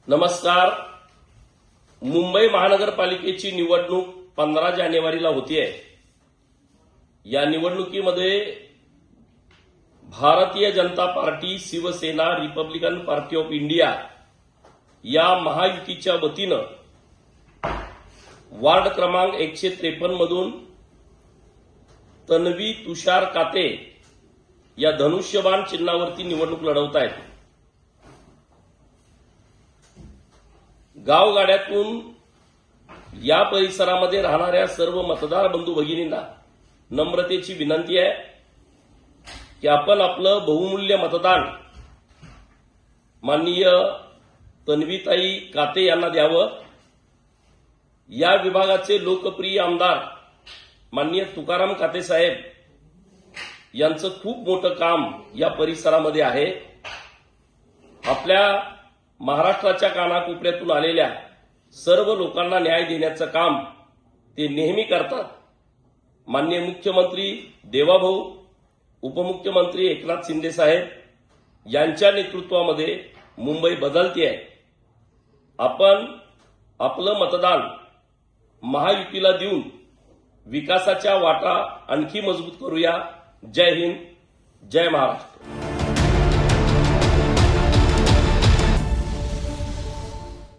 नमस्कार. मुंबई महानगरपालिकेची निवडणूक 15 जानेवारीला होतीये. या निवडणुकीमध्ये Bharatiya Janata Party, Shiv Sena, Republican Party of India या महायुतीच्या वतीनं वार्ड क्रमांक 153 मधून तन्वी तुषार काते या धनुष्यबाण चिन्हावरती निवडणूक लढवत आहेत. गावगाड्यातून या परिसरामध्ये राहणाऱ्या सर्व मतदार बंधू भगिनींना नम्रतेची विनंती आहे की आपण आपलं बहुमूल्य मतदान माननीय तन्वीताई काते यांना द्यावं. या विभागाचे लोकप्रिय आमदार माननीय तुकाराम काते साहेब यांचं खूप मोठं काम या परिसरामध्ये आहे. आपल्या महाराष्ट्राच्या कानाकोपऱ्यातून आलेल्या सर्व लोकांना न्याय देण्याचं काम ते नेहमी करतात. माननीय मुख्यमंत्री देवाभाऊ, उपमुख्यमंत्री एकनाथ शिंदे साहेब यांच्या नेतृत्वामध्ये मुंबई बदलते आहे. आपण आपलं मतदान महायुतीला देऊन विकासाच्या वाटा आणखी मजबूत करूया. जय हिंद, जय महाराष्ट्र.